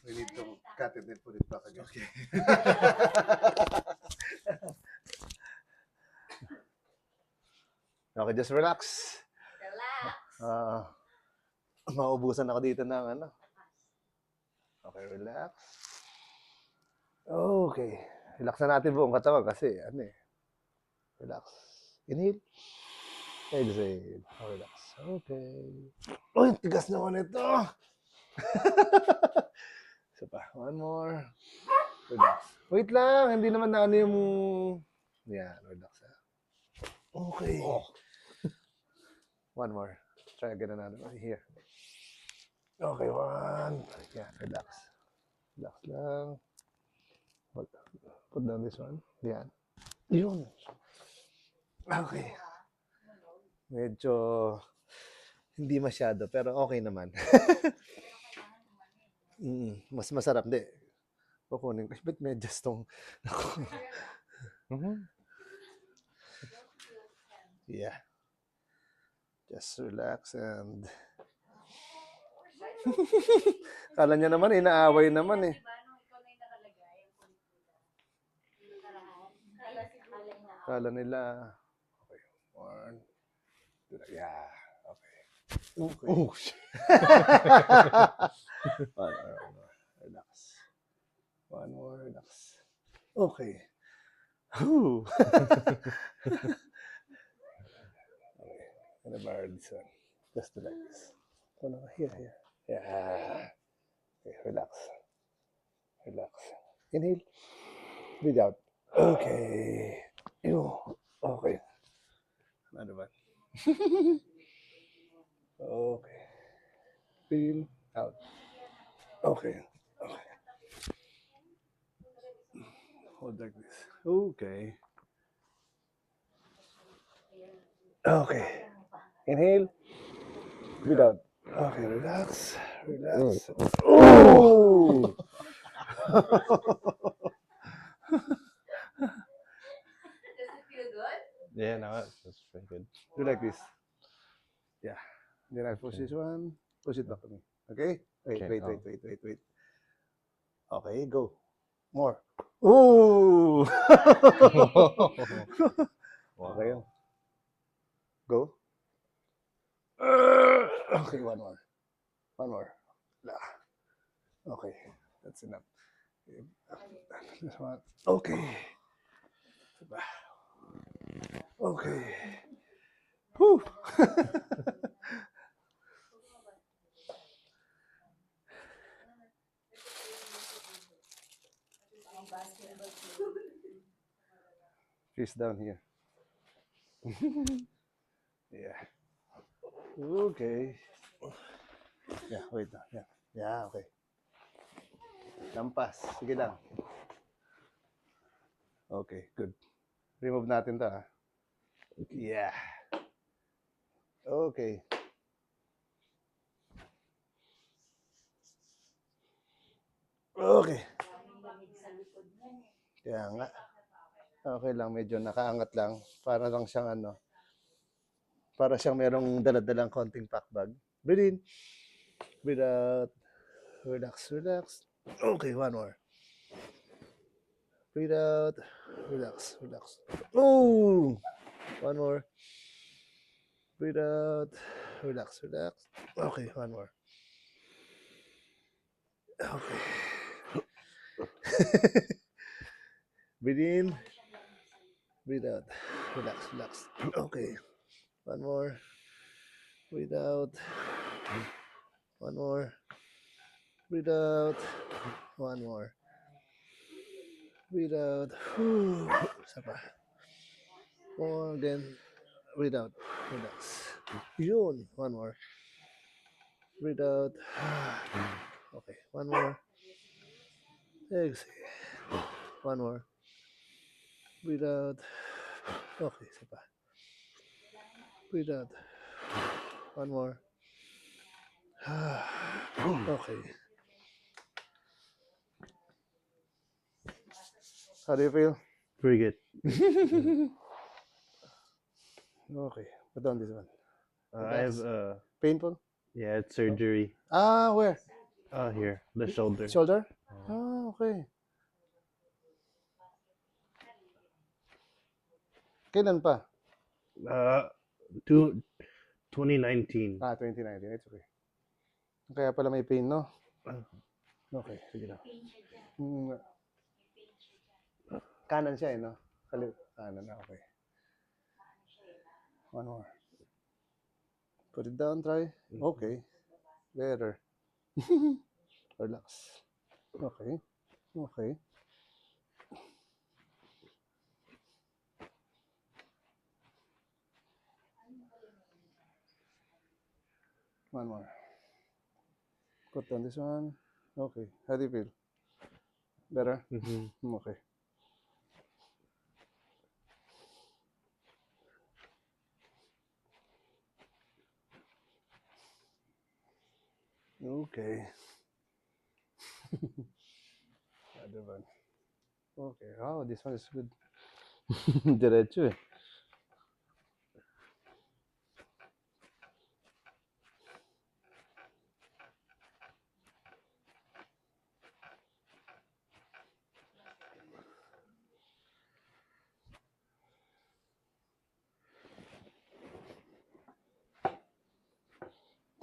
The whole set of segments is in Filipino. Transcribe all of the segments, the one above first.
We need to cut it and put it back again. Okay. Okay, just relax. Relax. Maubusan ako dito ng ano. Okay, relax. Okay. Relax na natin buong katawan kasi ano eh. Relax. Inhale. Exhale. Relax. Okay. Uy, tigas naman ito. Isa pa. One more. Relax. Wait lang. Hindi naman na ano yung... Yan. Relax. Okay. Oh. One more. Try again another one. Here. Okay, one. Yeah, relax. Relax lang. Put down this one. Yan. Yun. Okay. Medyo hindi masyado, pero okay naman. Mas masarap. Hindi. Kukunin ko. Ba't may just tong... Yeah. Just relax and... Kala niya naman, inaaway naman eh. Kala nila... Okay. One. Two. Yeah. Okay. Okay. Oh, shit. One more. Relax. One more. Relax. Okay. Whew. Okay. I'm gonna borrow this one. Just like this. Oh no, here. Yeah. Okay, relax. Relax. Inhale. Breathe out. Okay. Ew. Okay. Another one. Okay. Breathe out. Okay. Okay. Hold like this. Okay. Okay. Inhale. Breathe out. Okay, relax. Relax. Oh! Does it feel good? Yeah, no, that's pretty good. Do like this. Yeah. Then I push this one. Push it back to me. Okay? Wait. Okay, go. More. Ooh! Okay. Go. Okay, one more. Okay, that's enough. This one. Okay. Okay. Whew. She's down here. Yeah. Okay. Yeah, wait. Yeah, okay. Lampas. Sige lang. Okay, good. Remove natin to, ha? Yeah. Okay. Okay. Kaya nga. Okay lang, medyo nakaangat lang. Para lang siyang ano. Para siyang merong daladalang konting packbag. Breathe in. Breathe out. Relax. Okay, one more. Breathe out. Relax. Oh! One more. Breathe out. Relax. Okay, one more. Okay. Breathe in. Breathe out. Relax. Okay. One more. Breathe out. One more. Breathe out. One more. Breathe out. Isa pa. More again. Breathe out. Relax. Yun. One more. Breathe out. Okay. One more. Exhale. One more. Breathe out. Okay. Isa pa. Breathe out. One more. Okay. How do you feel? Pretty good. Okay. Put down this one. I have Painful? Yeah, it's surgery. Where? Here, the shoulder. Shoulder? Oh. Okay. Kailan pa? Two, 2019. 2019. It's okay. Kaya pala may pain, no? Ah, Okay, sige lang. Kanan siya, no? Kanan, okay. One more. Put it down, try. Okay. Better. Relax. Okay. Okay. One more. Put down this one. Okay. How do you feel? Better? Mhm. Okay. Okay. Other one. Okay. Oh, this one is good. Diretso eh.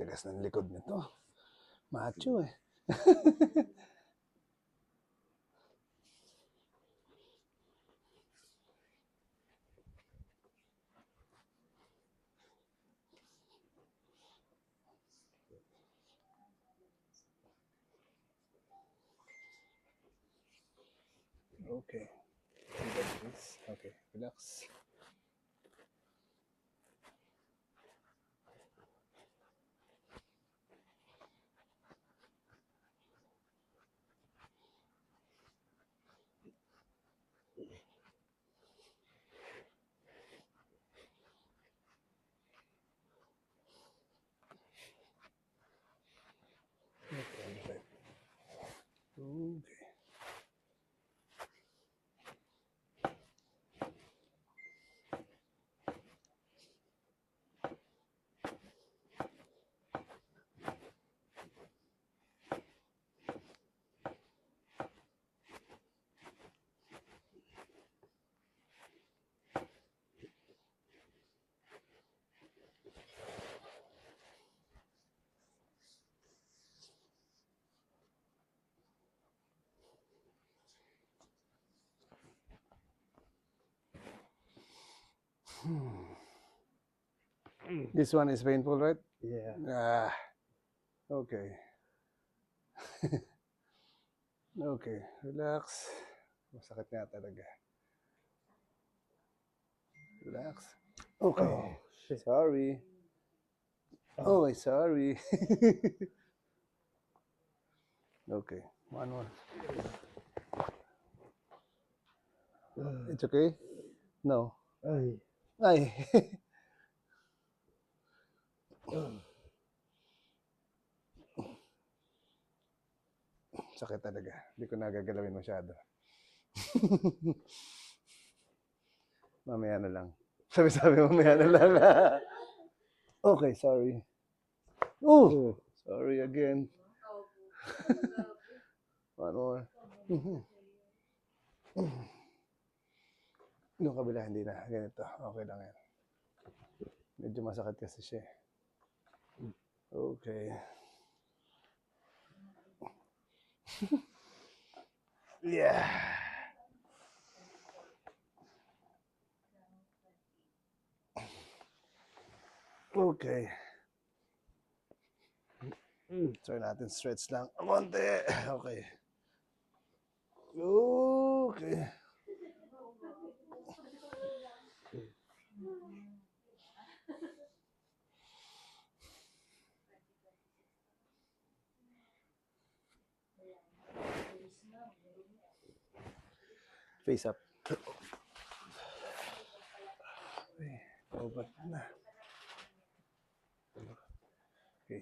Tigas ng likod nito. Macho eh. Okay. Okay, relax. Okay. Okay. This one is painful, right? Yeah. Okay. Okay, relax. Masakit nga talaga. Relax. Okay. Oh, shit. Sorry. Oh, sorry. Okay, one more. It's okay? No. Ay. Ay. Sakit talaga. Hindi ko nagagalawin masyado. Mamaya na lang. Sabi mamaya na lang. Okay, sorry. Oh, sorry again. One more. Yung kabila, hindi na. Ganito. Okay lang yan. Medyo masakit kasi siya. Okay. Yeah. Okay. Try natin stretch lang. Konti. Okay. Okay. Face up. Okay. Obat na. Okay.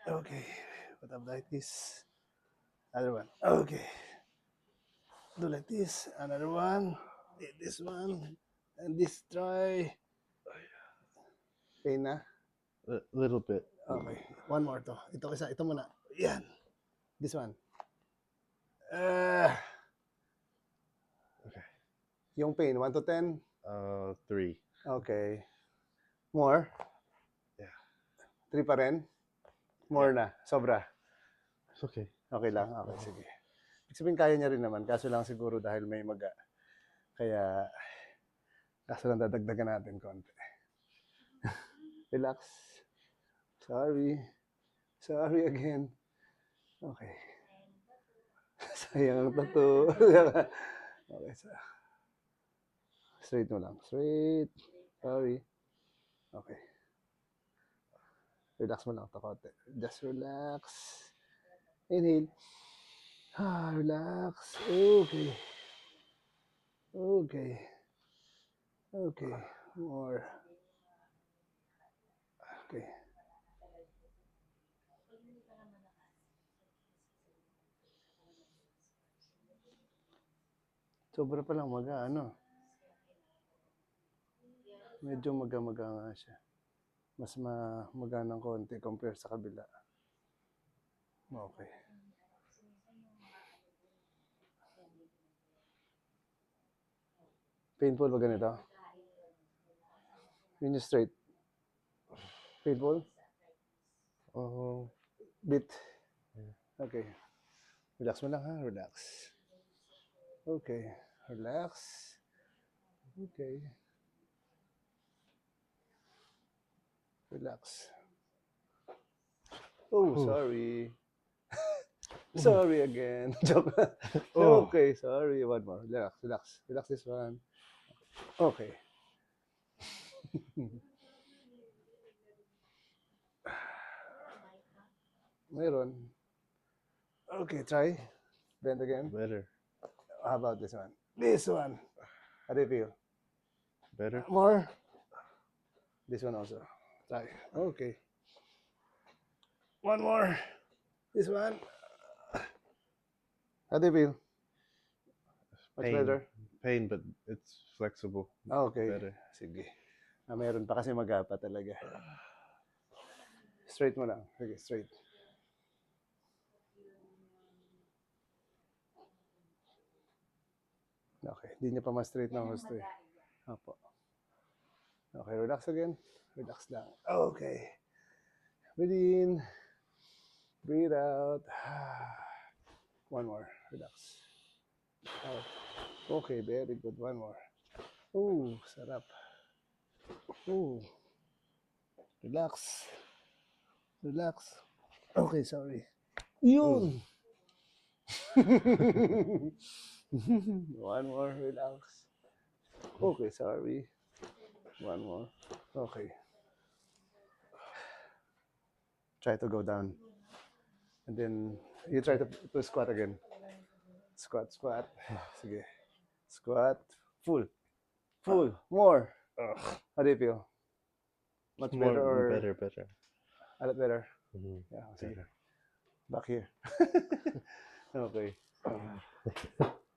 Okay. Put up like this. Other one. Okay. do like this. Another one. This one. And this try. Pain na? A little bit. Okay. One more to. Ito isa. Ito muna. Yan. This one. Okay. Yung pain, 1 to 10? 3. Okay. More? Yeah. 3 pa rin? More na. Sobra. It's okay. Okay lang. Okay, sige. Ibig sabihin, kaya niya rin naman. Kaso lang siguro dahil may maga. Kaya, kaso lang dadagdagan natin konti. Relax. Sorry. Sorry again. Okay. Sayang ang tattoo. Okay, so. Straight mo lang. Straight. Sorry. Okay. Relax mo lang ito konti. Just relax. Inhale. Relax. Okay. Okay. Okay. More. Okay. Sobra pa lang maga, ano? Medyo maga-maga nga siya. Mas maga ng konti compare sa kabila. Okay. Painful ba ganito? Yun yung straight. Painful? Oh, Bit. Okay. Relax mo lang ha. Relax. Okay. Relax. Okay. Relax. Oh, sorry. Sorry again. Joke. Oh. Okay, sorry. One more. Relax, relax. Relax this one. Okay. Meron. Okay, try. Bend again. better. How about this one? This one. How do you feel? Better. More. This one also. Try. Okay. One more. This one. How do you feel? Much Pain. better? Pain, but it's flexible. Okay. Better. Sige. Meron pa kasi magapa talaga. Straight mo lang. Sige, straight. Okay. Hindi niya pa ma-straight ng gusto eh. Opo. Okay, relax again. Relax lang. Okay. Breathe in. Breathe out. One more. Relax. Out. Okay, very good. One more. Ooh, sarap. Ooh. Relax. Relax. Okay, sorry. Yun! One more. Relax. Okay, sorry. One more. Okay. Try to go down. And then, you try to squat again. Squat, squat. Sige. Squat. Full. Full. More. How do you feel? Much More, better or better. a lot better? Mhm. Yeah, sige. Back here. Okay. Do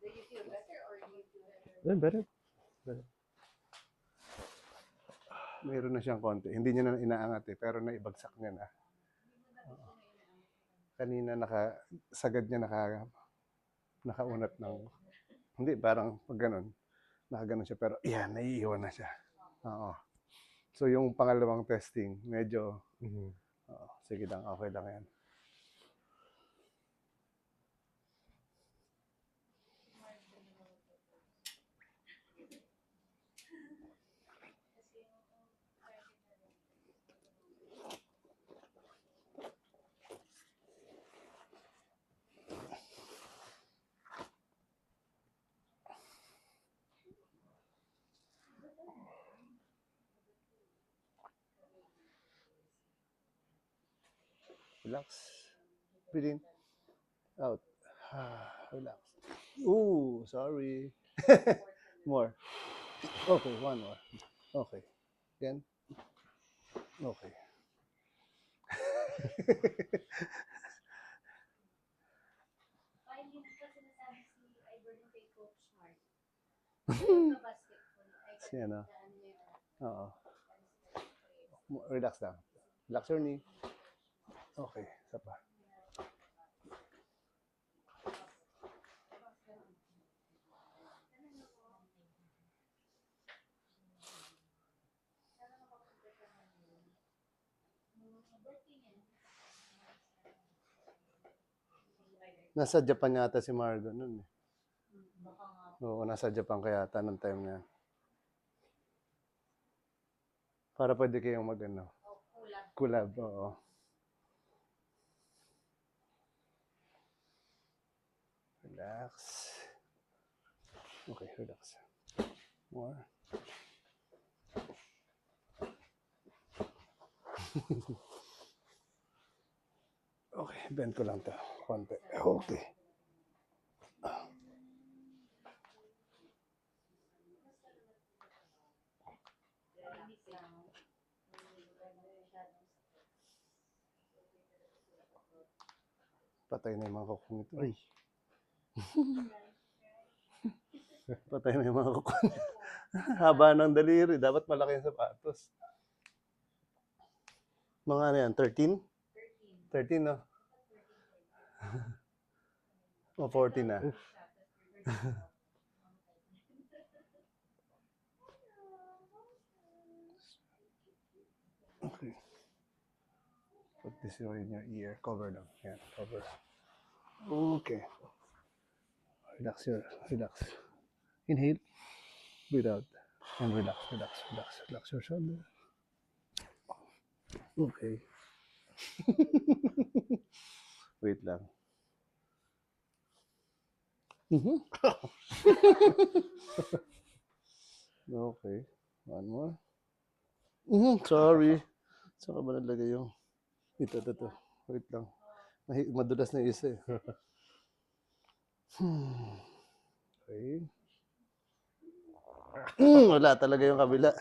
you feel better or do you feel better? Better. Mayroon na siyang konti. Hindi niya na inaangat eh, pero naibagsak niya na. Kanina sagad niya nakaunat ng, hindi, parang pag ganun, nakaganon siya, pero yan, naiiwan na siya. Oo. So yung pangalawang testing, medyo, Mhm. sige lang, okay lang yan. Relax. Breathe in. Out. Relax. Ooh, sorry. More. Okay, one more. Okay. Again. Okay. Ay, hindi pa sinasabi si Ivan yung fake Coach Hart. Sa basketball. Ay, Si ano? ano yun? Oo. Relax lang. Relax your knee. Okay, isa pa. Nasa Japan yata si Margo nun eh. Baka nga. Oo, nasa Japan kaya yata nung time na yan. Para pwede kayong mag ano, Oh, kulab. collab, oo. Relax. Okay, relax. More. Okay, bend ko lang to. Konti. Okay. Patay na yung mga kuko nito. Ay. Patay na yung mga kuko nito. Haba ng daliri. Dapat malaki yung sapatos. Mga ano yan? 13? 13, no? O 14 na. Okay. Put this in your ear. Cover them. Yan, cover. Okay. Relax. Inhale. Breathe out. And relax. Relax your shoulder. Okay. Wait lang. Okay. One more. Sorry. Saan ka ba nalagay yung... Ito. Wait lang. Madulas na yung isa eh. Okay. Wala talaga yung kabila.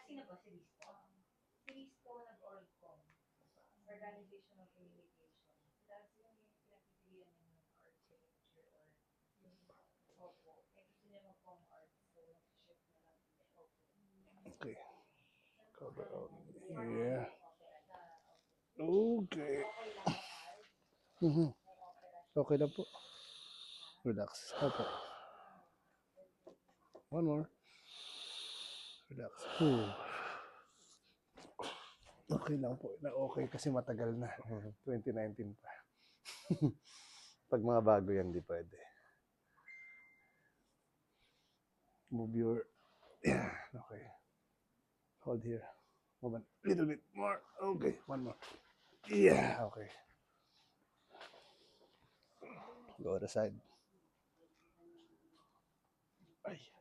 Sino ba si Risto? Si Risto nag-Orgcom. Organization of Communication. Tapos yung pinapipilian niya ng architecture or opo. Eh, gusto niya mag-com art. So, nag-shift na lang. Opo. Okay. Cover out. Yeah. Okay. Okay lang po. Relax. Okay. One more. Relax. Okay lang po. Okay kasi matagal na. 2019 pa. Pag mga bago yan, di pwede. Move your... Yeah. Okay. Hold here. Move a little bit more. Okay. One more. Yeah. Okay. Go to the side.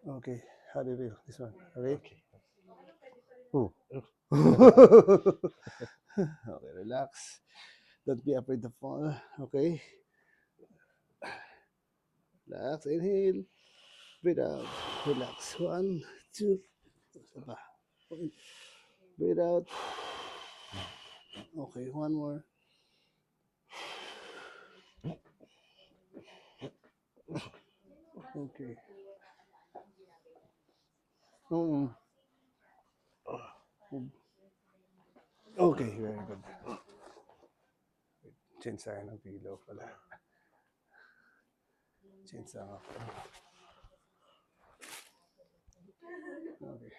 Okay. How do you feel? This one. Okay. Ooh. Okay, relax. Don't be afraid to fall. Okay. Relax. Inhale. Breathe out. Relax. 1, 2. Isa. Breathe out. Okay, one more. Okay. Okay, very good. Change tayo ng pillow pala. Change lang ako. Okay.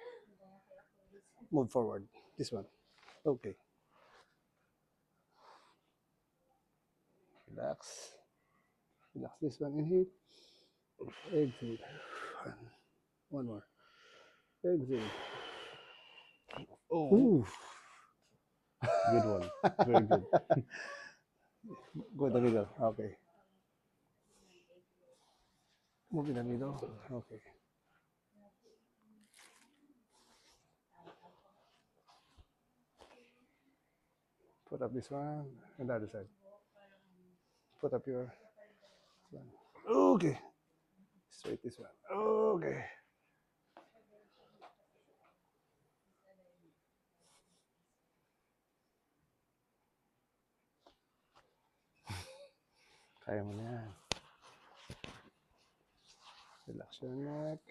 Move forward. This one. Okay. Relax. Relax this one. Inhale. Exhale. One more. Exhale. Oh, Ooh. good one. Very good. Go in the middle. Okay. Move in the middle. Okay. Put up this one and the other side. Put up your one. Okay. Straight this one. Okay. Kaya mo na yan. Relax your neck.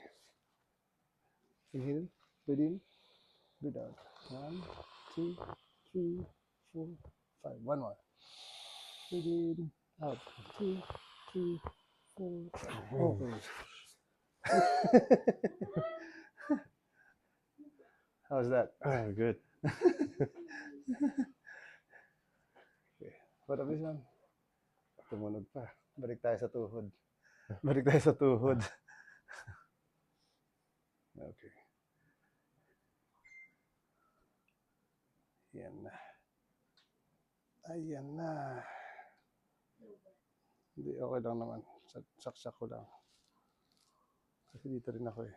Inhale. Breathe in. Breathe out. 1, 2, 3, 4, 5. One more. Breathe in. Out. 2, 3, 4, 5. Okay. How's that? Good. Okay. What of this one? Tumunog pa. Balik tayo sa tuhod. Balik tayo sa tuhod. Okay. Yan na. Ayan na. Hindi, okay lang naman. Saksak ko lang. Kasi dito rin ako eh.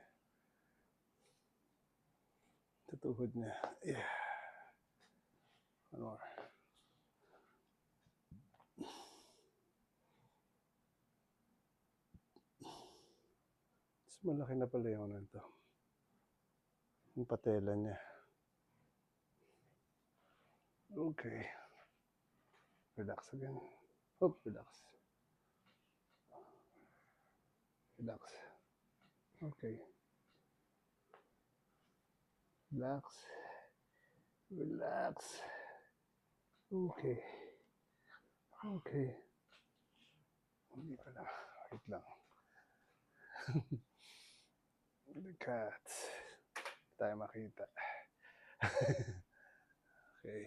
Sa tuhod niya. Yeah. One more. Mas malaki na pala yung ano ito. Yung patela niya. Okay. Relax again. Oh, relax. Relax. Okay. Relax. Relax. Okay. Okay. Hindi pala. Wait lang. The cat. Hindi tayo makita. Okay.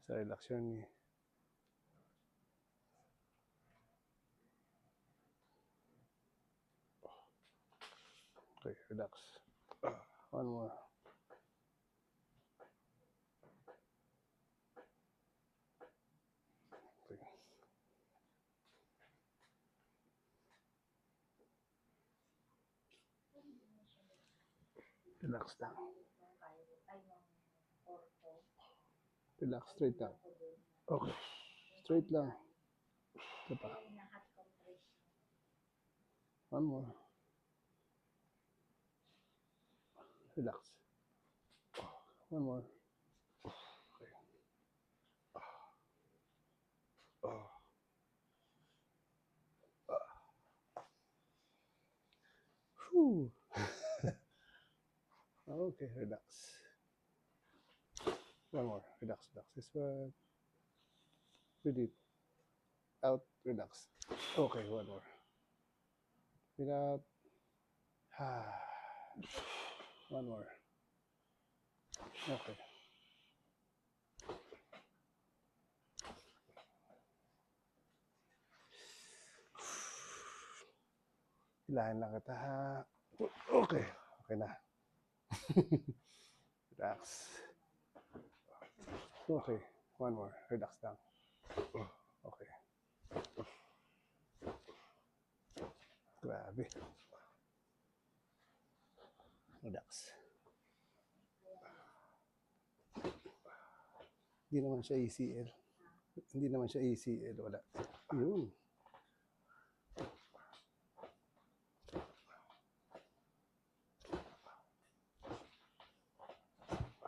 So, relax your knee. Okay, relax. One more. Okay. Relax lang. Relax, straight lang. Okay. Straight lang. Ito pa. One more. Relax. One more. Okay. Whew. Okay, relax. One more. Relax, relax. This one. Breathe in. Out. Relax. Okay, one more. Breathe out. One more. Okay. Hilahin lang kita ha. Okay. Okay na. Relax. Okay. One more. Relax lang. Okay. Grabe. Relax. Hindi naman siya ACL. Hindi naman siya ACL. Wala. Yun.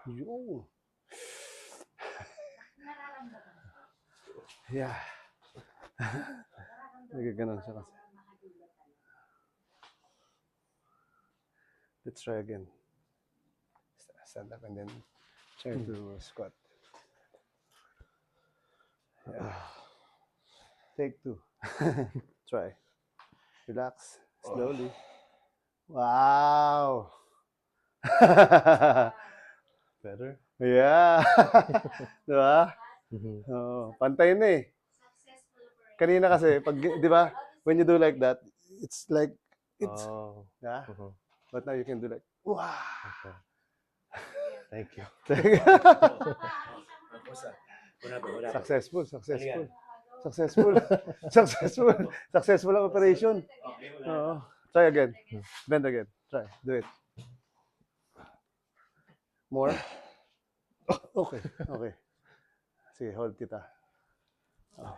Yun. Yeah. Nagaganon siya kasi. Let's try again. Stand up and then try to squat. Yeah. Take 2. Try. Relax. Slowly. Wow. Better? Yeah. Diba? Mm-hmm. Oh, pantay na eh. Successful operation. Kanina kasi, pag, di ba, when you do like that, it's like, it's, Oh. yeah. Mhm. But now you can do like, wow. Okay. Thank you. Successful, successful. Successful. Successful. Successful ang operation. Oo. Try again. Bend again. Try. Do it. More. Okay. Okay. Sige, hold kita. Oh.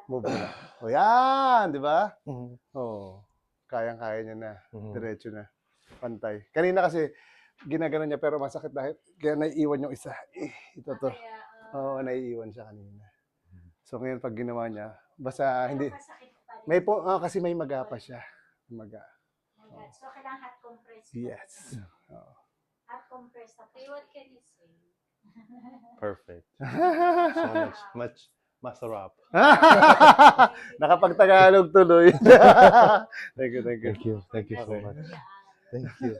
Move mo na. O yan, di ba? Mhm. Oo. Kayang-kaya niya na. Mhm. Diretso na. Pantay. Kanina kasi, ginagano niya pero masakit dahil kaya naiiwan yung isa. Ito to. Oo, naiiwan siya kanina. So ngayon pag ginawa niya, basta hindi, Masakit pa rin. may po, kasi may maga pa siya. Maga. So, kailangan hot compress. Yes. Hot compress. Okay, what can you say? Perfect. So much masarap. Nakapag-Tagalog tuloy. Thank you, thank you. Thank you. Thank you so Okay. much. Thank you.